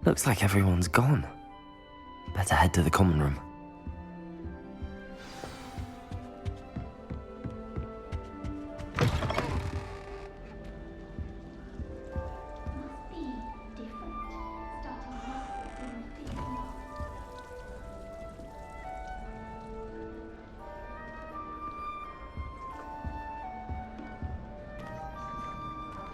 Looks like everyone's gone. Better head to the common room.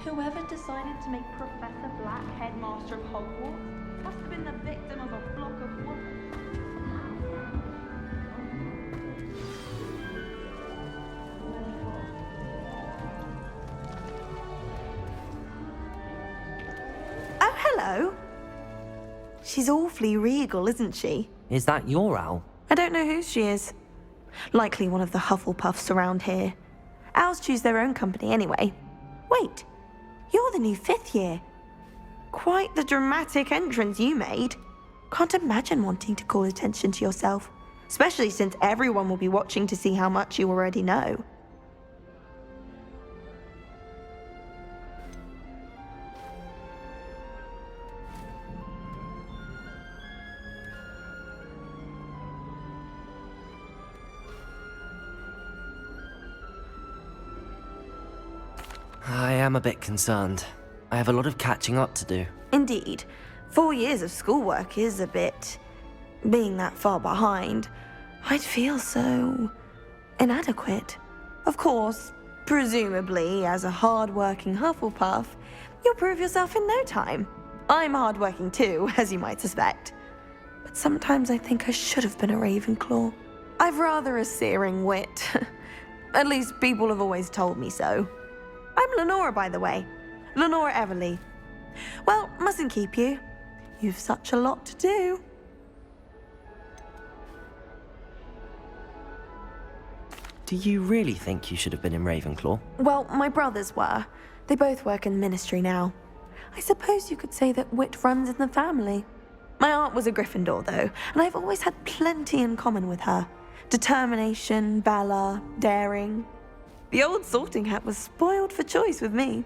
Whoever decided to make Professor Black headmaster of Hogwarts must have been the victim of a block of wood. Oh, hello. She's awfully regal, isn't she? Is that your owl? I don't know who she is. Likely one of the Hufflepuffs around here. Owls choose their own company anyway. Wait. You're the new 5th year. Quite the dramatic entrance you made. Can't imagine wanting to call attention to yourself, especially since everyone will be watching to see how much you already know. I am a bit concerned. I have a lot of catching up to do. Indeed. 4 years of schoolwork is a bit... being that far behind, I'd feel so... inadequate. Of course, presumably, as a hard-working Hufflepuff, you'll prove yourself in no time. I'm hard-working too, as you might suspect. But sometimes I think I should have been a Ravenclaw. I've rather a searing wit. At least people have always told me so. I'm Lenora, by the way. Lenora Everly. Well, mustn't keep you. You've such a lot to do. Do you really think you should have been in Ravenclaw? Well, my brothers were. They both work in ministry now. I suppose you could say that wit runs in the family. My aunt was a Gryffindor, though, and I've always had plenty in common with her. Determination, valor, daring. The old sorting hat was spoiled for choice with me.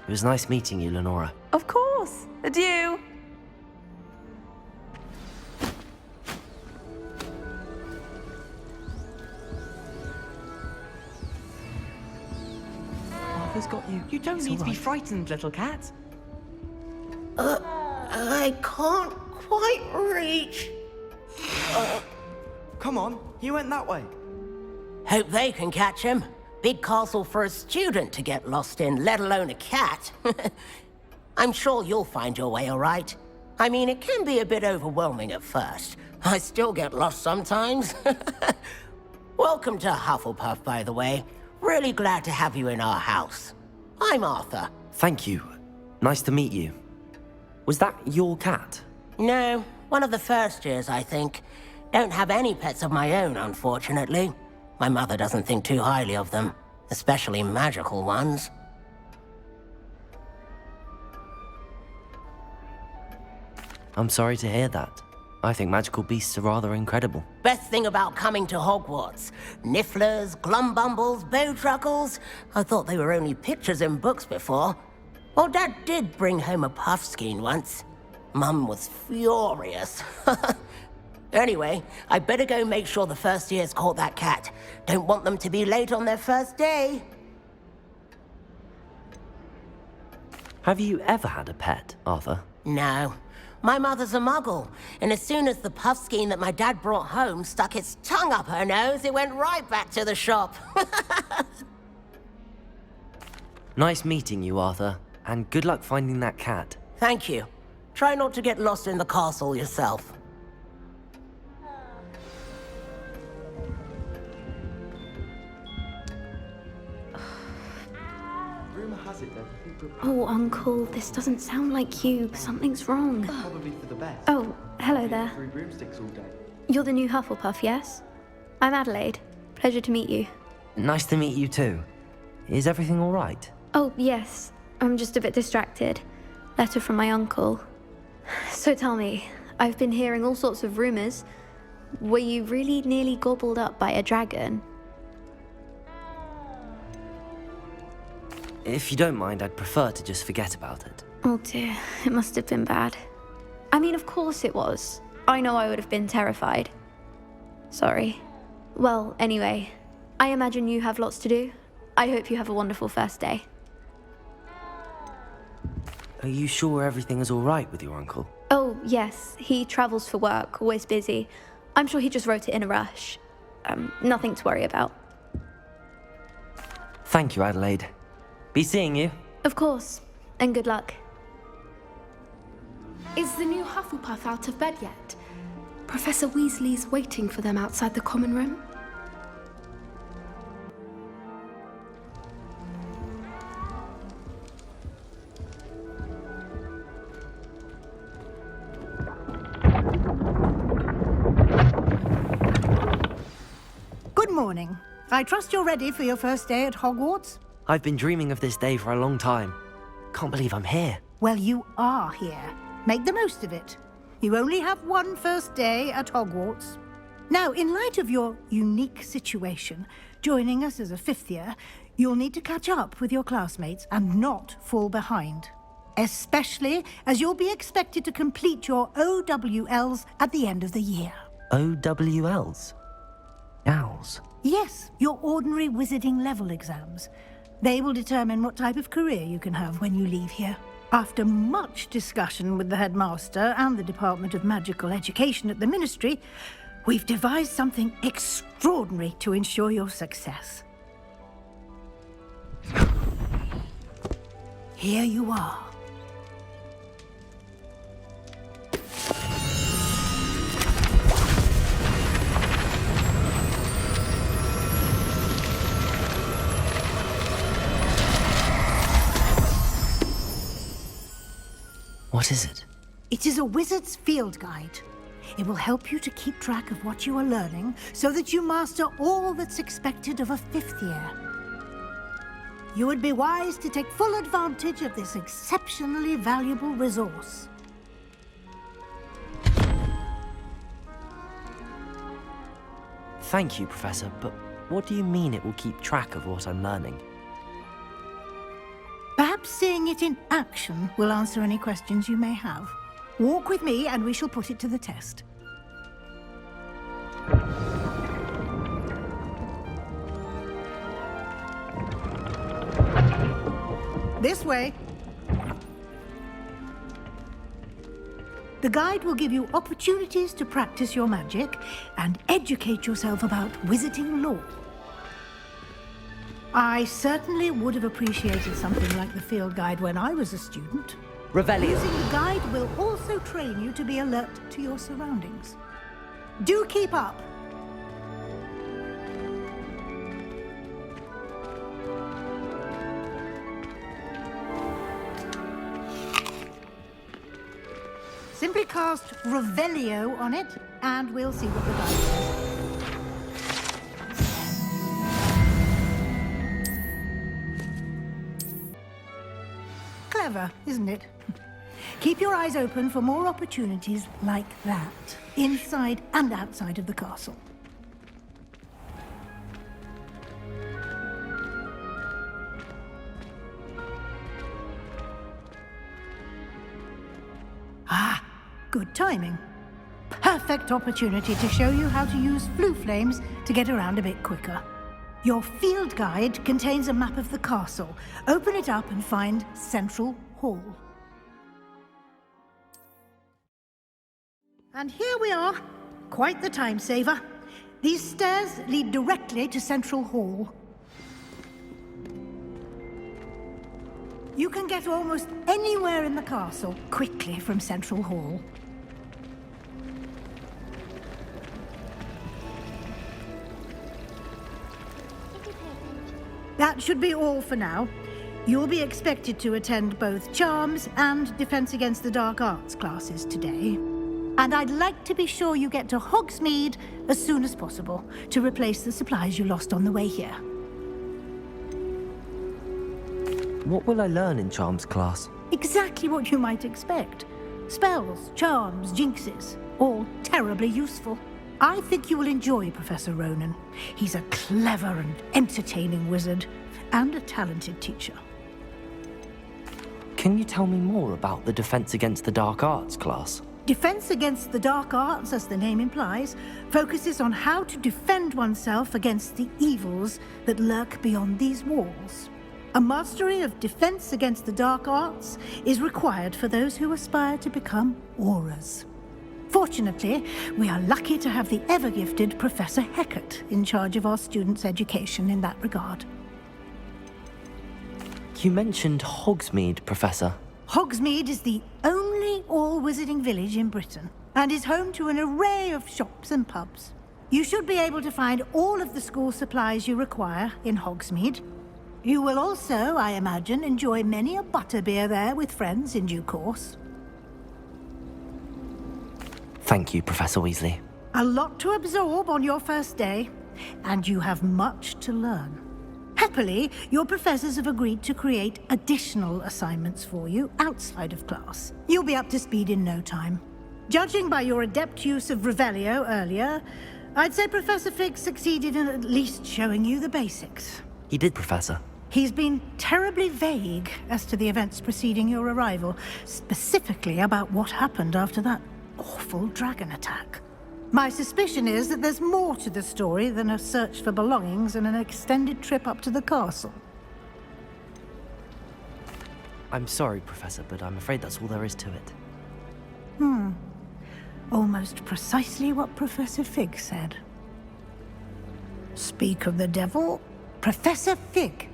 It was nice meeting you, Lenora. Of course. Adieu. Arthur's got you. You don't It's need to be all right. frightened, little cat. I can't quite reach. Come on, he went that way. Hope they can catch him. Big castle for a student to get lost in, let alone a cat. I'm sure you'll find your way all right. I mean, it can be a bit overwhelming at first. I still get lost sometimes. Welcome to Hufflepuff, by the way. Really glad to have you in our house. I'm Arthur. Thank you. Nice to meet you. Was that your cat? No, one of the first years, I think. Don't have any pets of my own, unfortunately. My mother doesn't think too highly of them, especially magical ones. I'm sorry to hear that. I think magical beasts are rather incredible. Best thing about coming to Hogwarts. Nifflers, glumbumbles, bowtruckles. I thought they were only pictures in books before. Well, Dad did bring home a puffskein once. Mum was furious. Anyway, I better go make sure the first years caught that cat. Don't want them to be late on their first day. Have you ever had a pet, Arthur? No. My mother's a muggle, and as soon as the puffskein that my dad brought home stuck its tongue up her nose, it went right back to the shop. Nice meeting you, Arthur, and good luck finding that cat. Thank you. Try not to get lost in the castle yourself. Rumour has it that people Oh, Uncle, this doesn't sound like you. Something's wrong. probably for the best. Oh, hello there. Through broomsticks all day. You're the new Hufflepuff, yes? I'm Adelaide. Pleasure to meet you. Nice to meet you too. Is everything all right? Oh, yes. I'm just a bit distracted. Letter from my uncle. So tell me, I've been hearing all sorts of rumors. Were you really nearly gobbled up by a dragon? If you don't mind, I'd prefer to just forget about it. Oh dear, it must have been bad. I mean, of course it was. I know I would have been terrified. Sorry. Well, anyway, I imagine you have lots to do. I hope you have a wonderful first day. Are you sure everything is all right with your uncle? Oh, yes. He travels for work, always busy. I'm sure he just wrote it in a rush. Nothing to worry about. Thank you, Adelaide. Be seeing you. Of course. And good luck. Is the new Hufflepuff out of bed yet? Professor Weasley's waiting for them outside the common room. Good morning. I trust you're ready for your first day at Hogwarts? I've been dreaming of this day for a long time. Can't believe I'm here. Well, you are here. Make the most of it. You only have one first day at Hogwarts. Now, in light of your unique situation, joining us as a fifth year, you'll need to catch up with your classmates and not fall behind. Especially as you'll be expected to complete your OWLs at the end of the year. OWLs? Owls? Yes, your ordinary wizarding level exams. They will determine what type of career you can have when you leave here. After much discussion with the headmaster and the Department of Magical Education at the Ministry, we've devised something extraordinary to ensure your success. Here you are. What is it? It is a wizard's field guide. It will help you to keep track of what you are learning so that you master all that's expected of a fifth year. You would be wise to take full advantage of this exceptionally valuable resource. Thank you, Professor, but what do you mean it will keep track of what I'm learning? Perhaps seeing it in action will answer any questions you may have. Walk with me and we shall put it to the test. This way. The guide will give you opportunities to practice your magic and educate yourself about wizarding lore. I certainly would have appreciated something like the field guide when I was a student. Revelio. Using the guide will also train you to be alert to your surroundings. Do keep up. Simply cast Revelio on it, and we'll see what the guide says. Clever, isn't it? Keep your eyes open for more opportunities like that, inside and outside of the castle. Ah, good timing. Perfect opportunity to show you how to use flue flames to get around a bit quicker. Your field guide contains a map of the castle. Open it up and find Central Hall. And here we are. Quite the time saver. These stairs lead directly to Central Hall. You can get almost anywhere in the castle quickly from Central Hall. That should be all for now. You'll be expected to attend both Charms and Defense Against the Dark Arts classes today. And I'd like to be sure you get to Hogsmeade as soon as possible to replace the supplies you lost on the way here. What will I learn in Charms class? Exactly what you might expect. Spells, charms, jinxes, all terribly useful. I think you will enjoy Professor Ronan. He's a clever and entertaining wizard, and a talented teacher. Can you tell me more about the Defense Against the Dark Arts class? Defense Against the Dark Arts, as the name implies, focuses on how to defend oneself against the evils that lurk beyond these walls. A mastery of Defense Against the Dark Arts is required for those who aspire to become auras. Fortunately, we are lucky to have the ever-gifted Professor Heckert in charge of our students' education in that regard. You mentioned Hogsmeade, Professor. Hogsmeade is the only all-wizarding village in Britain and is home to an array of shops and pubs. You should be able to find all of the school supplies you require in Hogsmeade. You will also, I imagine, enjoy many a butterbeer there with friends in due course. Thank you, Professor Weasley. A lot to absorb on your first day, and you have much to learn. Happily, your professors have agreed to create additional assignments for you outside of class. You'll be up to speed in no time. Judging by your adept use of Revelio earlier, I'd say Professor Fig succeeded in at least showing you the basics. He did, Professor. He's been terribly vague as to the events preceding your arrival, specifically about what happened after that awful dragon attack. My suspicion is that there's more to the story than a search for belongings and an extended trip up to the castle. I'm sorry, Professor, but I'm afraid that's all there is to it. Almost precisely what Professor Fig said. Speak of the devil, Professor Fig.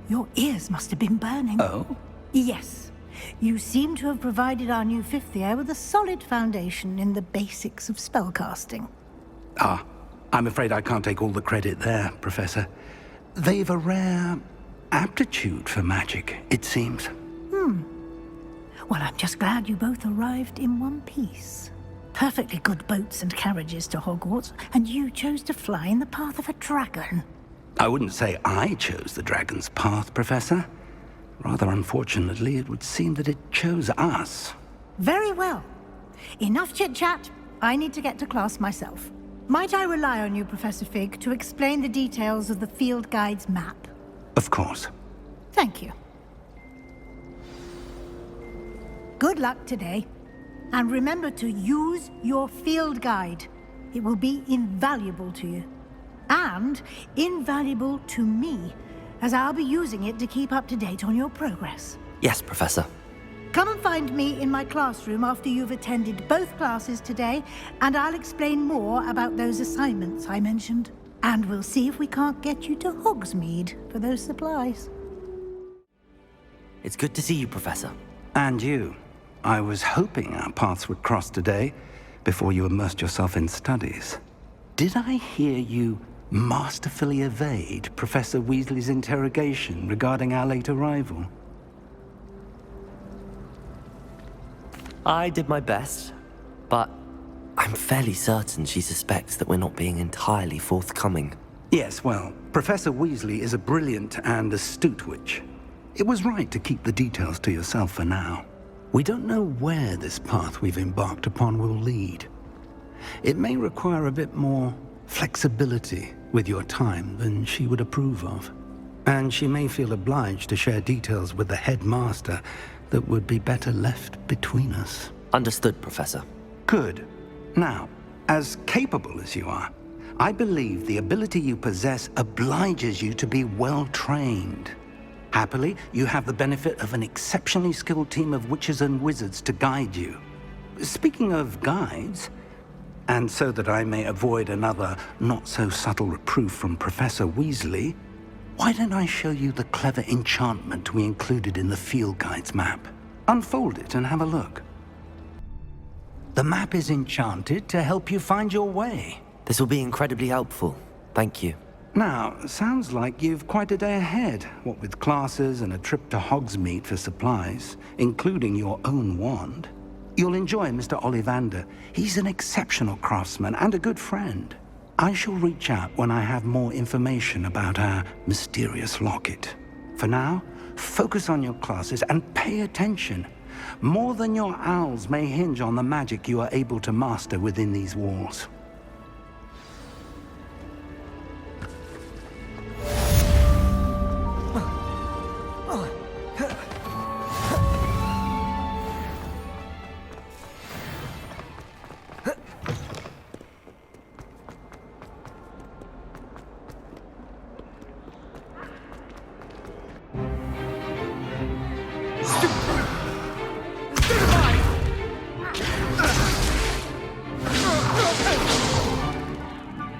Your ears must have been burning. Oh? Yes. You seem to have provided our new fifth year with a solid foundation in the basics of spellcasting. Ah, I'm afraid I can't take all the credit there, Professor. They've a rare aptitude for magic, it seems. Well, I'm just glad you both arrived in one piece. Perfectly good boats and carriages to Hogwarts, and you chose to fly in the path of a dragon. I wouldn't say I chose the dragon's path, Professor. Rather unfortunately, it would seem that it chose us. Very well. Enough chit-chat. I need to get to class myself. Might I rely on you, Professor Fig, to explain the details of the field guide's map? Of course. Thank you. Good luck today. And remember to use your field guide. It will be invaluable to you. And invaluable to me, as I'll be using it to keep up to date on your progress. Yes, Professor. Come and find me in my classroom after you've attended both classes today, and I'll explain more about those assignments I mentioned. And we'll see if we can't get you to Hogsmeade for those supplies. It's good to see you, Professor. And you. I was hoping our paths would cross today, before you immersed yourself in studies. Did I hear you masterfully evade Professor Weasley's interrogation regarding our late arrival? I did my best, but I'm fairly certain she suspects that we're not being entirely forthcoming. Yes, well, Professor Weasley is a brilliant and astute witch. It was right to keep the details to yourself for now. We don't know where this path we've embarked upon will lead. It may require a bit more flexibility with your time than she would approve of. And she may feel obliged to share details with the headmaster that would be better left between us. Understood, Professor. Good. Now, as capable as you are, I believe the ability you possess obliges you to be well-trained. Happily, you have the benefit of an exceptionally skilled team of witches and wizards to guide you. Speaking of guides, and so that I may avoid another not-so-subtle reproof from Professor Weasley, why don't I show you the clever enchantment we included in the field guide's map? Unfold it and have a look. The map is enchanted to help you find your way. This will be incredibly helpful. Thank you. Now, sounds like you've quite a day ahead, what with classes and a trip to Hogsmeade for supplies, including your own wand. You'll enjoy Mr. Ollivander. He's an exceptional craftsman and a good friend. I shall reach out when I have more information about our mysterious locket. For now, focus on your classes and pay attention. More than your owls may hinge on the magic you are able to master within these walls.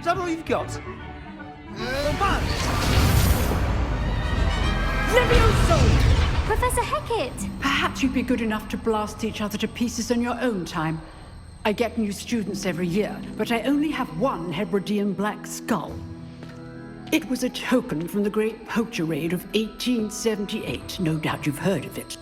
that all you've got? Levioso! Professor Hecat! Perhaps you'd be good enough to blast each other to pieces on your own time. I get new students every year, but I only have one Hebridean black skull. It was a token from the Great Poacher Raid of 1878. No doubt you've heard of it.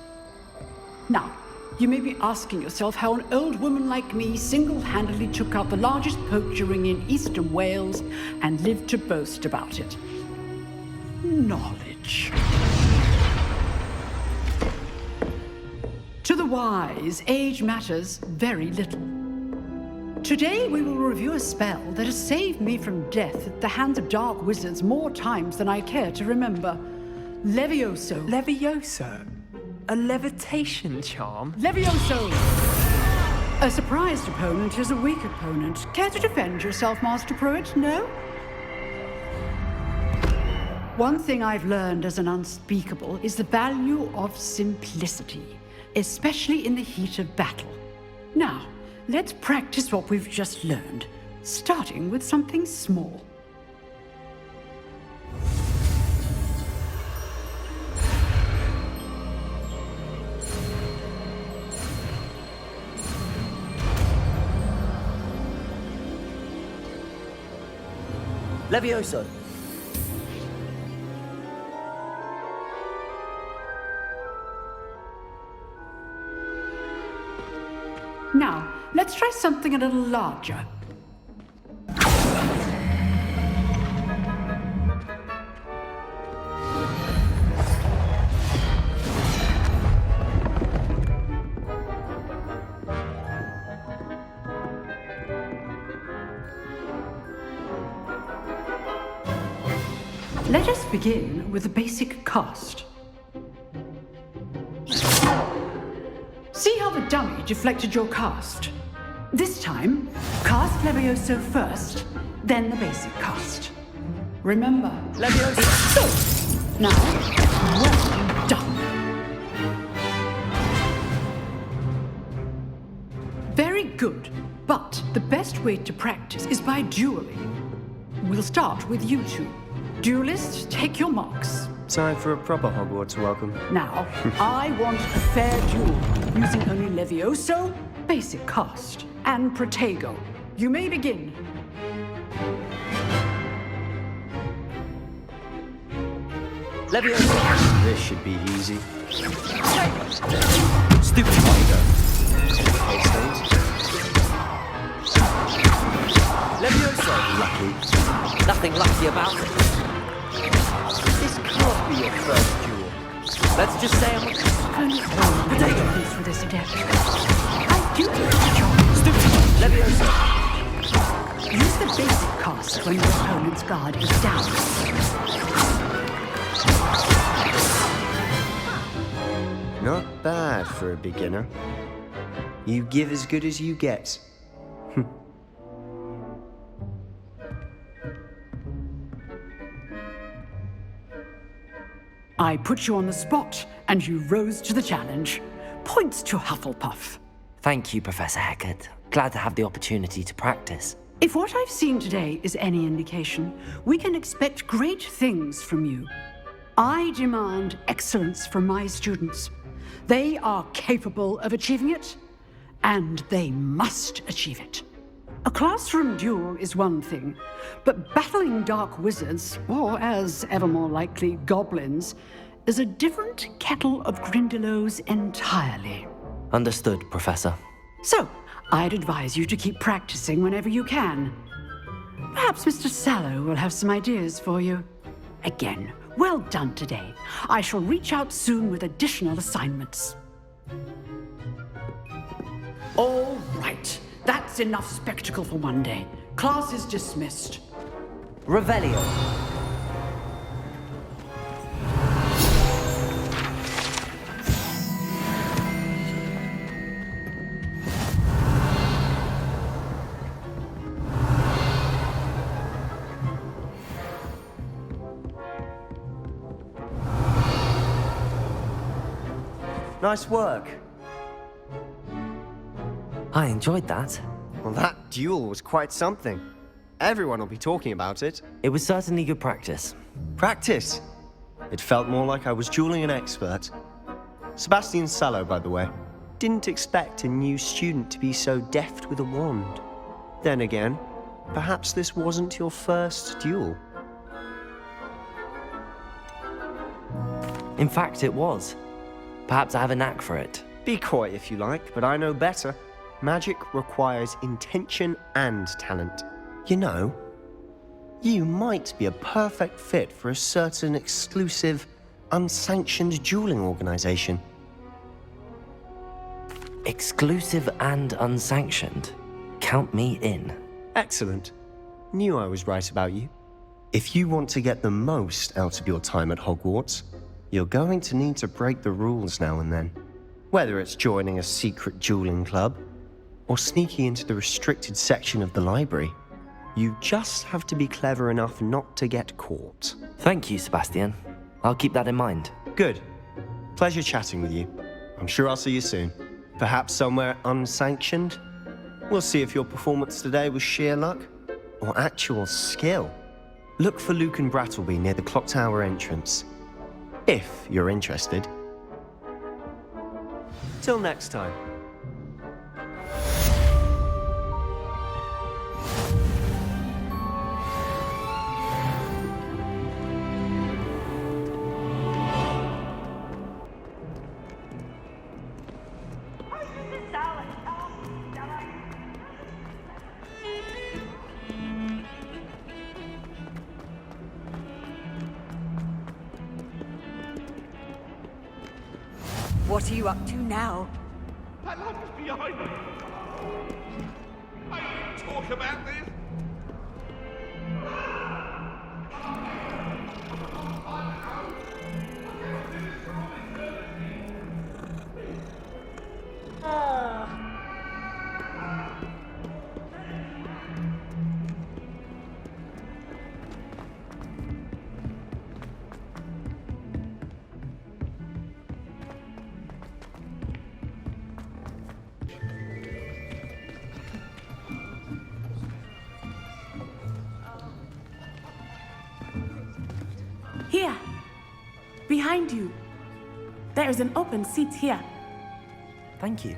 Now, you may be asking yourself how an old woman like me single-handedly took out the largest poacher ring in eastern Wales and lived to boast about it. Knowledge. To the wise, age matters very little. Today we will review a spell that has saved me from death at the hands of dark wizards more times than I care to remember. Levioso. Levioso? A levitation charm? Levioso! A surprised opponent is a weak opponent. Care to defend yourself, Master Pruitt? No? One thing I've learned as an unspeakable is the value of simplicity, especially in the heat of battle. Now, let's practice what we've just learned, starting with something small. Levioso. Now, let's try something a little larger. Let us begin with the basic cast. See how the dummy deflected your cast? This time, cast Levioso first, then the basic cast. Remember, Levioso. So, now, well done. Very good, but the best way to practice is by dueling. We'll start with you two. Duelists, take your marks. Time for a proper Hogwarts welcome. Now, I want a fair duel, using only Levioso, basic cast, and Protego. You may begin. Levioso! This should be easy. Stupid spider. Levioso! Lucky. Nothing lucky about it. This can't be your first duel. Let's just say I'm Potato, please, for this adept. I do need a job. stupid. Levioso. Use the basic cast when your opponent's guard is down. Not bad for a beginner. You give as good as you get. I put you on the spot, and you rose to the challenge. Points to Hufflepuff. Thank you, Professor Hecat. Glad to have the opportunity to practice. If what I've seen today is any indication, we can expect great things from you. I demand excellence from my students. They are capable of achieving it, and they must achieve it. A classroom duel is one thing, but battling dark wizards, or as ever more likely, goblins, is a different kettle of Grindylows entirely. Understood, Professor. So, I'd advise you to keep practicing whenever you can. Perhaps Mr. Sallow will have some ideas for you. Again, well done today. I shall reach out soon with additional assignments. All right. That's enough spectacle for one day. Class is dismissed. Revelio. Nice work. I enjoyed that. Well, that duel was quite something. Everyone will be talking about it. It was certainly good practice. Practice? It felt more like I was dueling an expert. Sebastian Sallow, by the way. Didn't expect a new student to be so deft with a wand. Then again, perhaps this wasn't your first duel. In fact, it was. Perhaps I have a knack for it. Be coy if you like, but I know better. Magic requires intention and talent. You know, you might be a perfect fit for a certain exclusive, unsanctioned dueling organization. Exclusive and unsanctioned. Count me in. Excellent. Knew I was right about you. If you want to get the most out of your time at Hogwarts, you're going to need to break the rules now and then. Whether it's joining a secret dueling club, or sneaking into the restricted section of the library, you just have to be clever enough not to get caught. Thank you, Sebastian. I'll keep that in mind. Good. Pleasure chatting with you. I'm sure I'll see you soon. Perhaps somewhere unsanctioned? We'll see if your performance today was sheer luck or actual skill. Look for Luke and Brattleby near the clock tower entrance, if you're interested. Till next time. What are you up to now? That light was behind me. I didn't talk about this. Here, behind you. There is an open seat here. Thank you.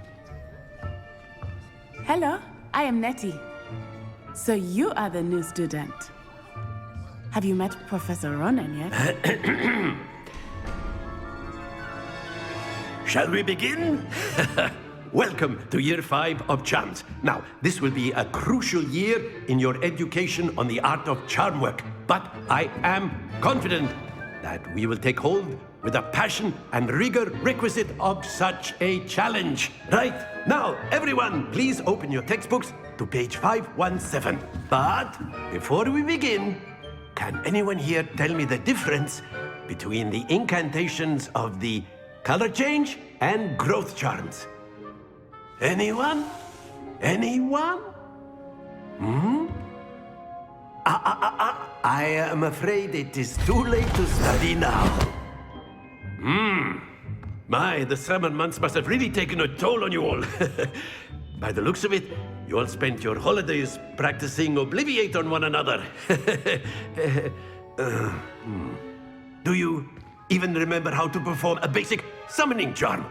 Hello, I am Nettie. So you are the new student. Have you met Professor Ronan yet? Shall we begin? Welcome to Year 5 of Charms. Now, this will be a crucial year in your education on the art of charm work. But I am confident that we will take hold with the passion and rigor requisite of such a challenge. Right, now, everyone, please open your textbooks to page 517. But before we begin, can anyone here tell me the difference between the incantations of the color change and growth charms? Anyone? Anyone? I am afraid it is too late to study now. My, the summer months must have really taken a toll on you all. By the looks of it, you all spent your holidays practicing Obliviate on one another. Do you even remember how to perform a basic summoning charm?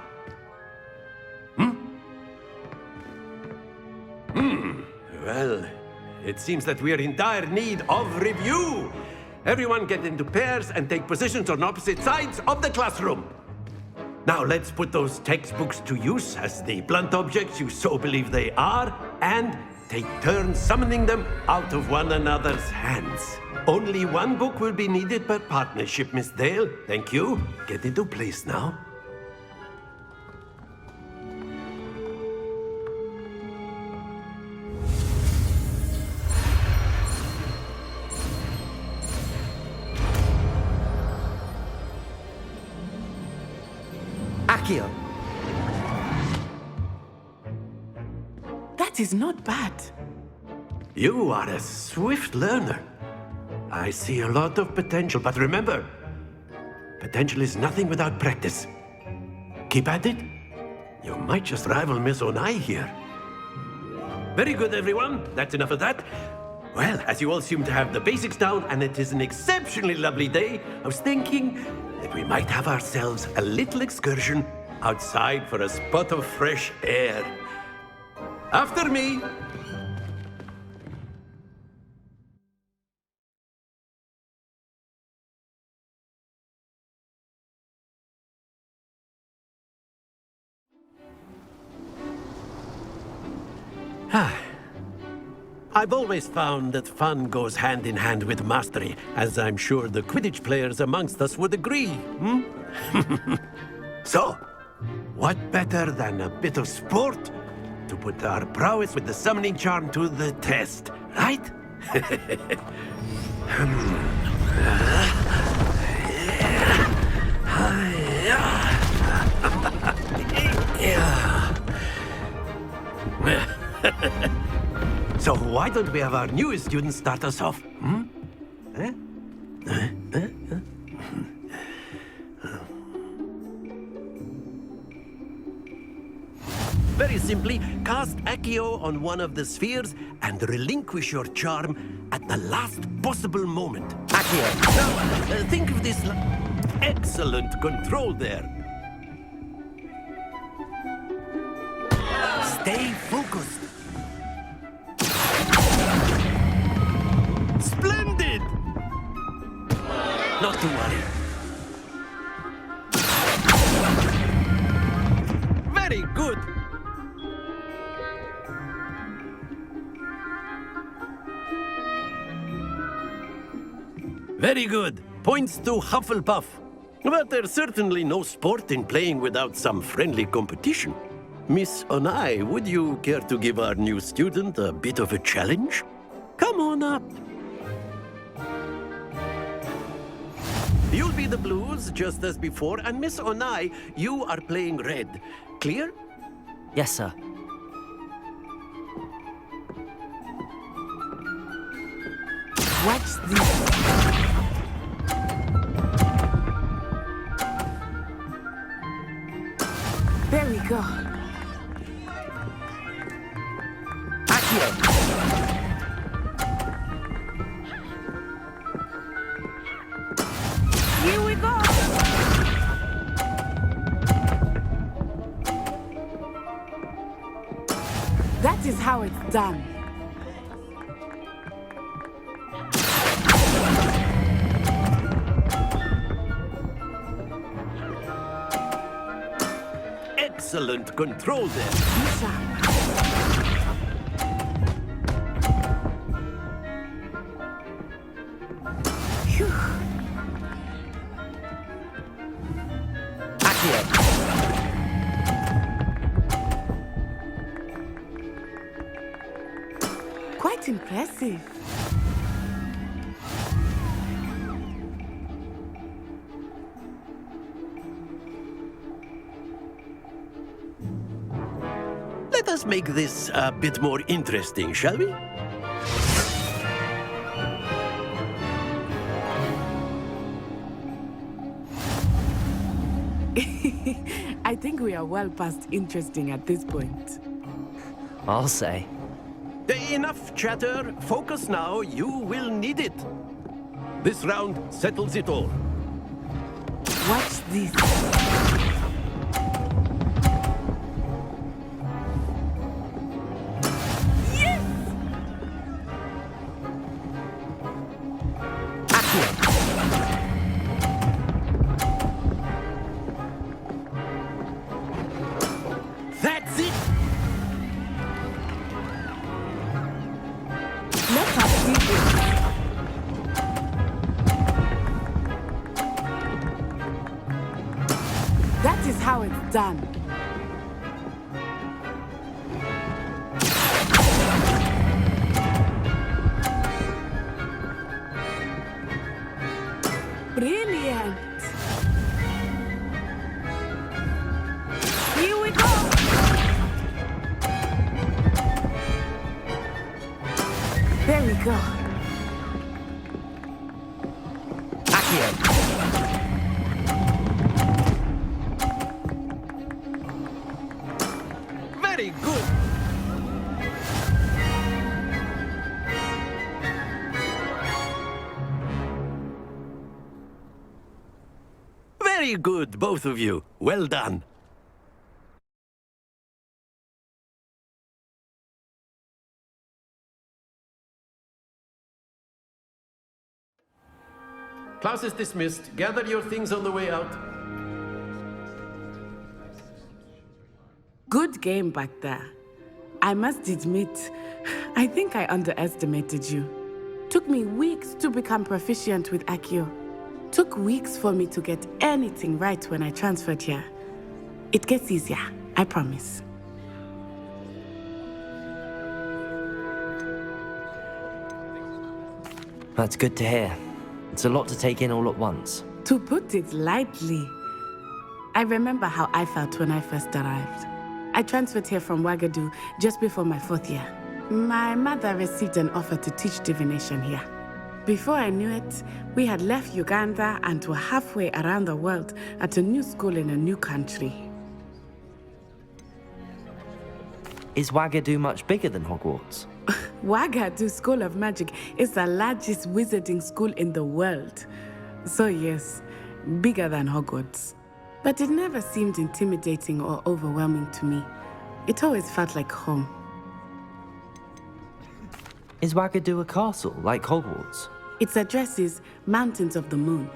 Well, it seems that we are in dire need of review. Everyone get into pairs and take positions on opposite sides of the classroom. Now let's put those textbooks to use as the blunt objects you so believe they are, and take turns summoning them out of one another's hands. Only one book will be needed per partnership, Miss Dale. Thank you. Get into place now. Accio. That is not bad. You are a swift learner. I see a lot of potential, but remember, potential is nothing without practice. Keep at it. You might just rival Miss Onai here. Very good, everyone. That's enough of that. Well, as you all seem to have the basics down and it is an exceptionally lovely day, I was thinking that we might have ourselves a little excursion outside for a spot of fresh air. After me! I've always found that fun goes hand in hand with mastery, as I'm sure the Quidditch players amongst us would agree, So, what better than a bit of sport to put our prowess with the summoning charm to the test, right? So why don't we have our newest student start us off? Very simply, cast Accio on one of the spheres and relinquish your charm at the last possible moment. Accio. Now, think of this. Excellent control there. Stay focused. Splendid! Not to worry. Very good. Very good. Points to Hufflepuff. But there's certainly no sport in playing without some friendly competition. Miss Onai, would you care to give our new student a bit of a challenge? Come on up. You'll be the blues, just as before, and Miss Onai, you are playing red. Clear? Yes, sir. Watch this. There we go. Accio. Here we go. That is how it's done. Excellent control there. Quite impressive. Let us make this a bit more interesting, shall we? I think we are well past interesting at this point. I'll say. Enough chatter. Focus now. You will need it. This round settles it all. Watch this. That's it! Let us see this. That is how it's done. Brilliant. Here we go. There we go. Very good. Very good, both of you. Well done. Class is dismissed. Gather your things on the way out. Good game back there. I must admit, I think I underestimated you. Took me weeks to become proficient with Accio. Took weeks for me to get anything right when I transferred here. It gets easier, I promise. That's good to hear. It's a lot to take in all at once. To put it lightly, I remember how I felt when I first arrived. I transferred here from Wagadu just before my 4th year. My mother received an offer to teach divination here. Before I knew it, we had left Uganda and were halfway around the world at a new school in a new country. Is Wagadu much bigger than Hogwarts? Wagadu School of Magic is the largest wizarding school in the world. So yes, bigger than Hogwarts. But it never seemed intimidating or overwhelming to me. It always felt like home. Is Wagadu a castle, like Hogwarts? Its address is Mountains of the Moon.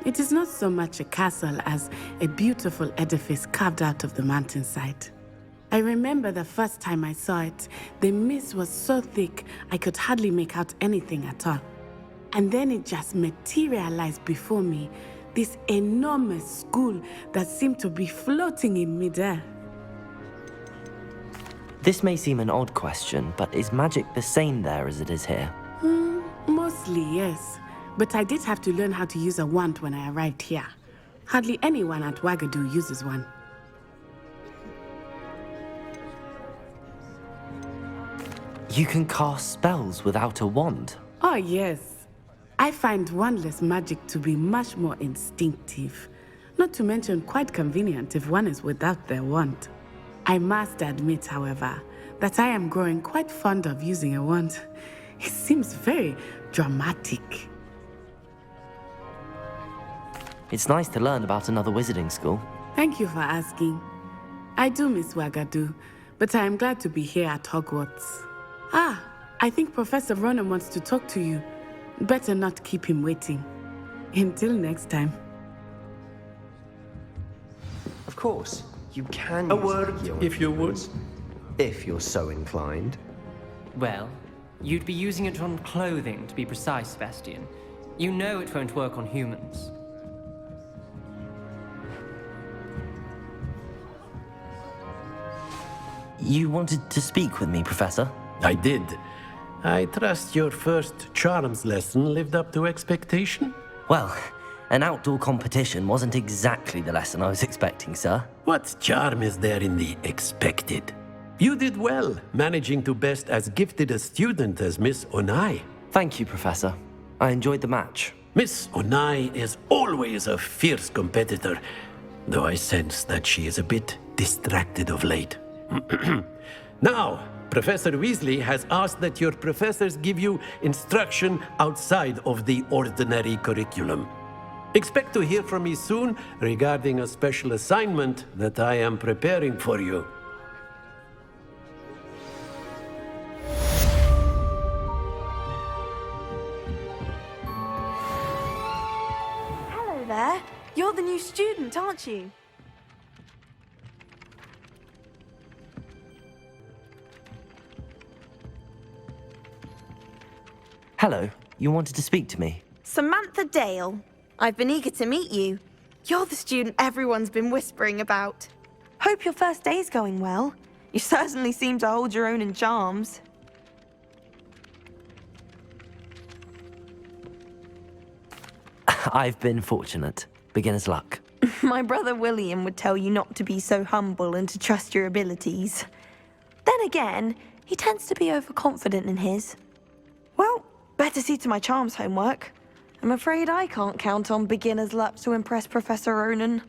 It is not so much a castle as a beautiful edifice carved out of the mountainside. I remember the first time I saw it, the mist was so thick I could hardly make out anything at all. And then it just materialized before me, this enormous school that seemed to be floating in midair. This may seem an odd question, but is magic the same there as it is here? Mostly, yes. But I did have to learn how to use a wand when I arrived here. Hardly anyone at Wagadu uses one. You can cast spells without a wand? Oh, yes. I find wandless magic to be much more instinctive. Not to mention quite convenient if one is without their wand. I must admit, however, that I am growing quite fond of using a wand. It seems very dramatic. It's nice to learn about another wizarding school. Thank you for asking. I do miss Wagadu, but I am glad to be here at Hogwarts. Ah, I think Professor Ronan wants to talk to you. Better not keep him waiting. Until next time. Of course, you can A use word, Accio if you would. if you're so inclined. Well, you'd be using it on clothing, to be precise, Sebastian. You know it won't work on humans. You wanted to speak with me, Professor? I did. I trust your first charms lesson lived up to expectation? Well, an outdoor competition wasn't exactly the lesson I was expecting, sir. What charm is there in the expected? You did well, managing to best as gifted a student as Miss Onai. Thank you, Professor. I enjoyed the match. Miss Onai is always a fierce competitor, though I sense that she is a bit distracted of late. Now, Professor Weasley has asked that your professors give you instruction outside of the ordinary curriculum. Expect to hear from me soon regarding a special assignment that I am preparing for you. Hello there. You're the new student, aren't you? Hello, you wanted to speak to me? Samantha Dale. I've been eager to meet you. You're the student everyone's been whispering about. Hope your first day's going well. You certainly seem to hold your own in charms. I've been fortunate. Beginner's luck. My brother William would tell you not to be so humble and to trust your abilities. Then again, he tends to be overconfident in his. Well, better see to my charms homework. I'm afraid I can't count on beginner's luck to impress Professor Ronan.